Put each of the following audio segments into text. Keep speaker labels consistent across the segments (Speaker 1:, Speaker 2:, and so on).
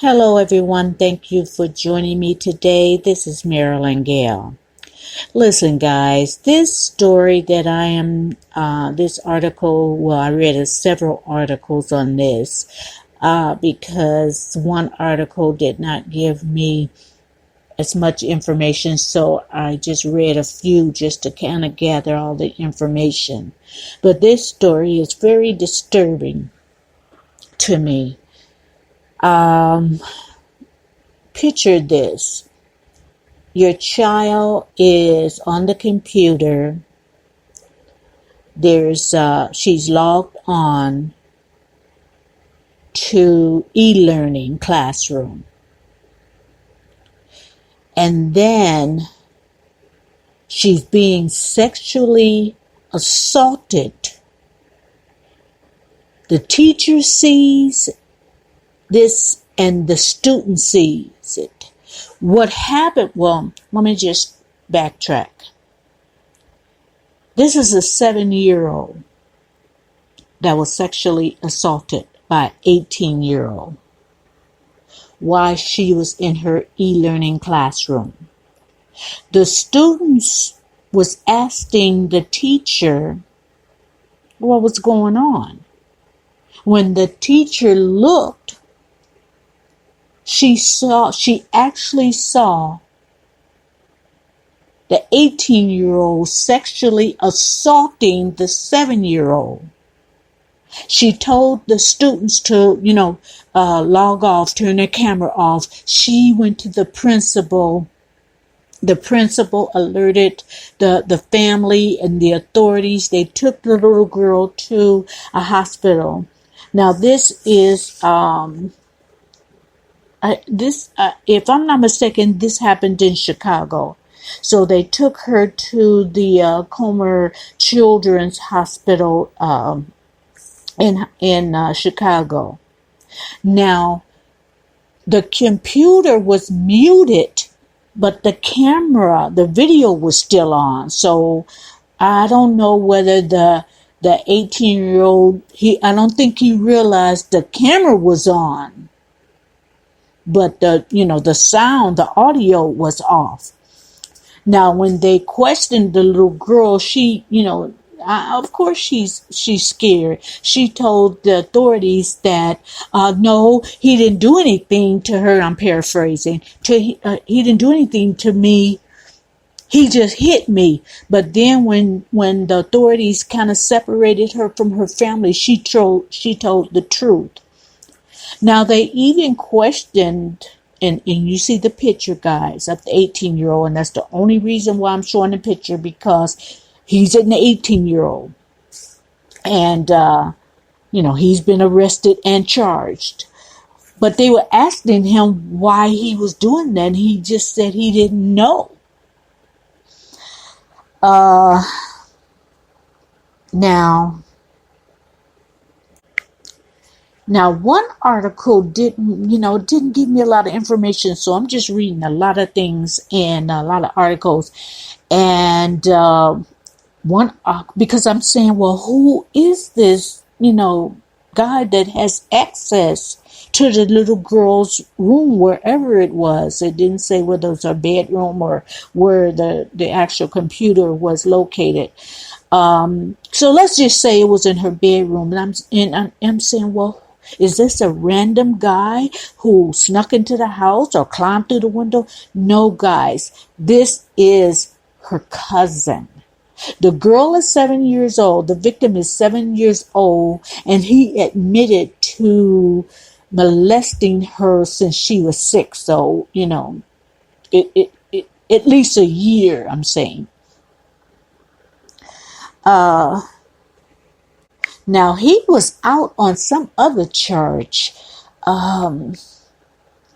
Speaker 1: Hello, everyone. Thank you for joining me today. This is Marilyn Gale. Listen, guys, this story that this article, I read several articles on this because one article did not give me as much information, so I just read a few just to kind of gather all the information. But this story is very disturbing to me. Picture this. Your child is on the computer. She's logged on to e-learning classroom. And then she's being sexually assaulted. The teacher sees this and the student sees it. What happened? Well, let me just backtrack. This is a 7-year-old that was sexually assaulted by an 18-year-old while she was in her e-learning classroom. The students was asking the teacher what was going on. When the teacher looked, she actually saw the 18-year-old sexually assaulting the 7-year-old. She told the students to, log off, turn their camera off. She went to the principal. The principal alerted the family and the authorities. They took the little girl to a hospital. Now, this is, if I'm not mistaken, this happened in Chicago. So they took her to the Comer Children's Hospital in Chicago. Now, the computer was muted, but the video was still on. So I don't know whether the 18-year-old, I don't think he realized the camera was on. But the sound, the audio was off. Now, when they questioned the little girl, she, of course she's scared. She told the authorities that, no, he didn't do anything to her. I'm paraphrasing. He didn't do anything to me. He just hit me. But then when the authorities kind of separated her from her family, she told the truth. Now, they even questioned, and you see the picture, guys, of the 18-year-old, and that's the only reason why I'm showing the picture, because he's an 18-year-old. And, he's been arrested and charged. But they were asking him why he was doing that, and he just said he didn't know. Now, one article didn't give me a lot of information, so I'm just reading a lot of things and a lot of articles. And because I'm saying, well, who is this, guy that has access to the little girl's room, wherever it was? It didn't say whether it was her bedroom or where the actual computer was located. So let's just say it was in her bedroom. And I'm saying, well, is this a random guy who snuck into the house or climbed through the window? No, guys. This is her cousin. The girl is 7 years old. The victim is 7 years old. And he admitted to molesting her since she was 6. So, it at least a year, I'm saying. Now, he was out on some other charge.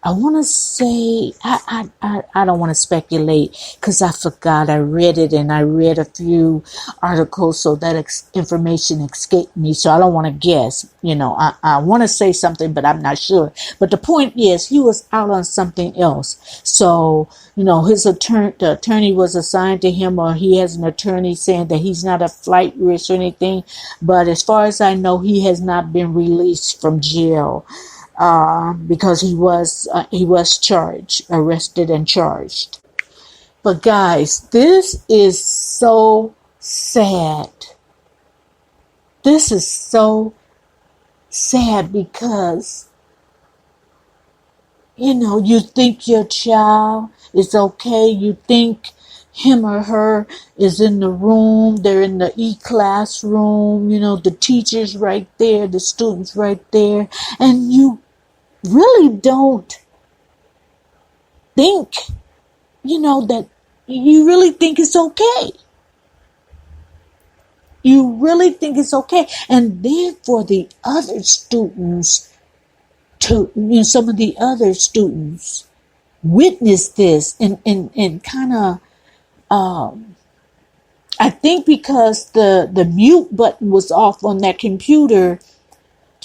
Speaker 1: I want to say, I don't want to speculate because I forgot. I read it and I read a few articles, so that information escaped me. So I don't want to guess. I want to say something, but I'm not sure. But the point is, he was out on something else. So, the attorney was assigned to him, or he has an attorney saying that he's not a flight risk or anything. But as far as I know, he has not been released from jail. because he was arrested and charged. But guys, this is so sad. This is so sad because, you think your child is okay. You think him or her is in the room. They're in the e-classroom. The teacher's right there, the student's right there. And you really don't think, that you really think it's okay. You really think it's okay. And then for the other students some of the other students witness this and kind of, I think because the mute button was off on that computer,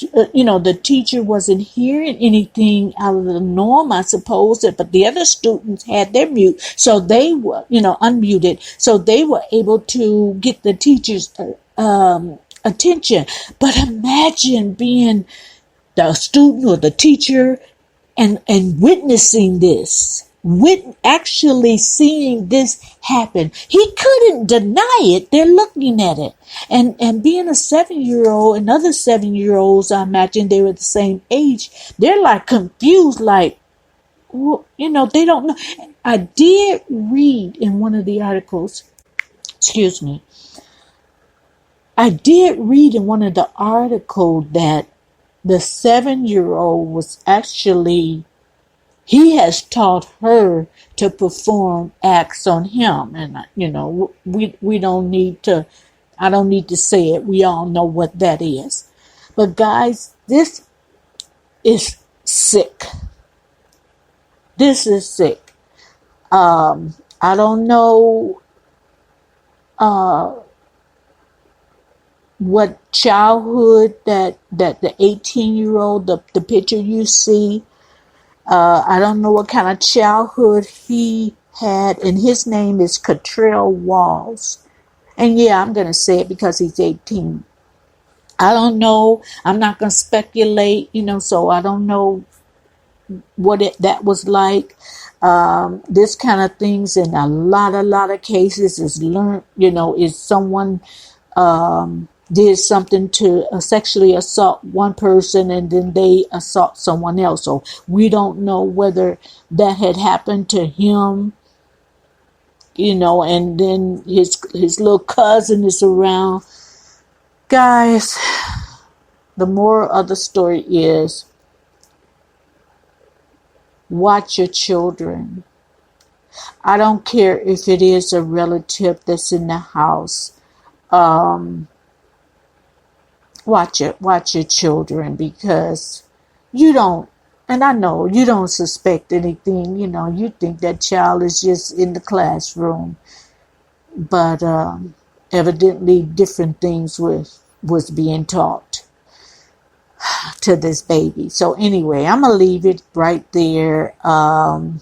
Speaker 1: the teacher wasn't hearing anything out of the norm, I suppose, but the other students had their mute, so they were, unmuted, so they were able to get the teacher's attention. But imagine being the student or the teacher and witnessing this. Actually seeing this happen. He couldn't deny it. They're looking at it. And being a 7-year-old and other 7-year-olds, I imagine they were the same age, they're like confused, like, well, they don't know. I did read in one of the articles, I did read in one of the articles that the 7-year-old was actually, he has taught her to perform acts on him. And, we don't need to, I don't need to say it. We all know what that is. But guys, this is sick. This is sick. I don't know what childhood that the 18-year-old, the picture you see, I don't know what kind of childhood he had, and his name is Cottrell Walls. And yeah, I'm going to say it because he's 18. I don't know. I'm not going to speculate, so I don't know what that was like. This kind of things in a lot of cases is learned, is someone did something to sexually assault one person and then they assault someone else. So we don't know whether that had happened to him, and then his little cousin is around. Guys, the moral of the story is watch your children. I don't care if it is a relative that's in the house. Watch your children, because you don't, and I know you don't suspect anything, you think that child is just in the classroom, but evidently different things was being taught to this baby. So anyway, I'm gonna leave it right there. I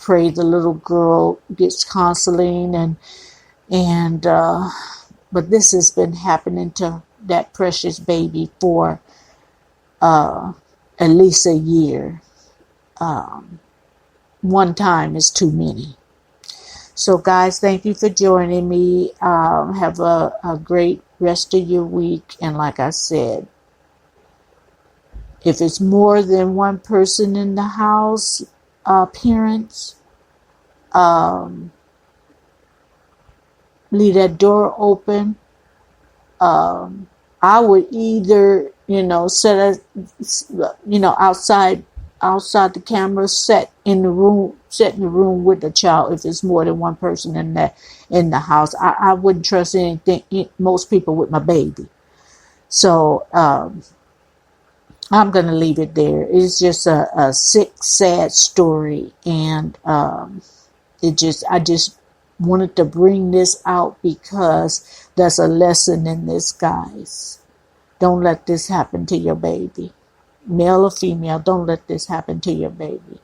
Speaker 1: pray the little girl gets counseling and but this has been happening to that precious baby for at least a year. One time is too many. So guys, thank you for joining me. Have a great rest of your week. And like I said, if it's more than one person in the house, parents, leave that door open. I would either, set outside the camera, set in the room with the child if it's more than one person in the house. I wouldn't trust most people with my baby. So I'm gonna leave it there. It's just a sick, sad story, and I just wanted to bring this out because there's a lesson in this, guys. Don't let this happen to your baby. Male or female, don't let this happen to your baby.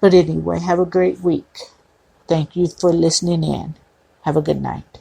Speaker 1: But anyway, have a great week. Thank you for listening in. Have a good night.